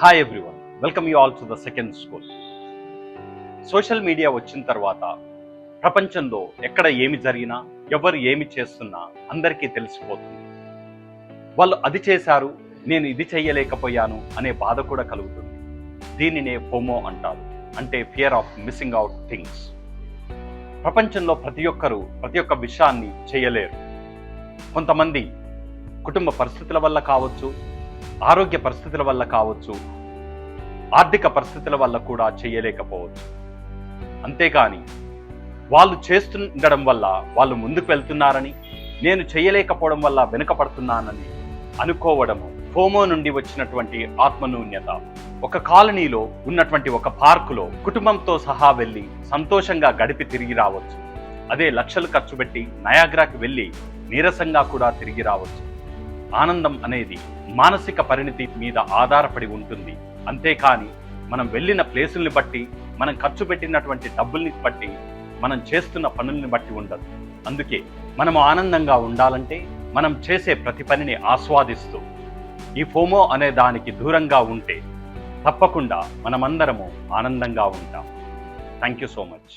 Hi everyone, welcome you all to the second school. Social media వచ్చిన తర్వాత ప్రపంచంలో ఎక్కడ ఏమి జరిగినా, ఎవరు ఏమి చేస్తున్నా అందరికీ తెలిసిపోతుంది. వాళ్ళు అది చేశారు, నేను ఇది చెయ్యలేకపోయాను అనే బాధ కూడా కలుగుతుంది. దీనినే ఫోమో అంటారు, అంటే fear of missing out things. ప్రపంచంలో ప్రతి ఒక్క విషయాన్ని చేయలేరు. కొంతమంది కుటుంబ పరిస్థితుల వల్ల కావచ్చు, ఆరోగ్య పరిస్థితుల వల్ల కావచ్చు, ఆర్థిక పరిస్థితుల వల్ల కూడా చేయలేకపోవచ్చు. అంతేకాని వాళ్ళు చేస్తుండడం వల్ల వాళ్ళు ముందుకు వెళ్తున్నారని, నేను చేయలేకపోవడం వల్ల వెనుకపడుతున్నానని అనుకోవడము ఫోమో నుండి వచ్చినటువంటి ఆత్మన్యూన్యత. ఒక కాలనీలో ఉన్నటువంటి ఒక పార్కులో కుటుంబంతో సహా వెళ్ళి సంతోషంగా గడిపి తిరిగి రావచ్చు. అదే లక్షలు ఖర్చు పెట్టి నయాగ్రాకి వెళ్ళి నీరసంగా కూడా తిరిగి రావచ్చు. ఆనందం అనేది మానసిక పరిణితి మీద ఆధారపడి ఉంటుంది. అంతేకాని మనం వెళ్ళిన ప్లేసుల్ని బట్టి, మనం ఖర్చు పెట్టినటువంటి డబ్బుల్ని బట్టి, మనం చేస్తున్న పనుల్ని బట్టి ఉండదు. అందుకే మనం ఆనందంగా ఉండాలంటే మనం చేసే ప్రతి పనిని ఆస్వాదిస్తూ ఈ ఫోమో అనే దానికి దూరంగా ఉంటే తప్పకుండా మనమందరము ఆనందంగా ఉంటాం. Thank you so much.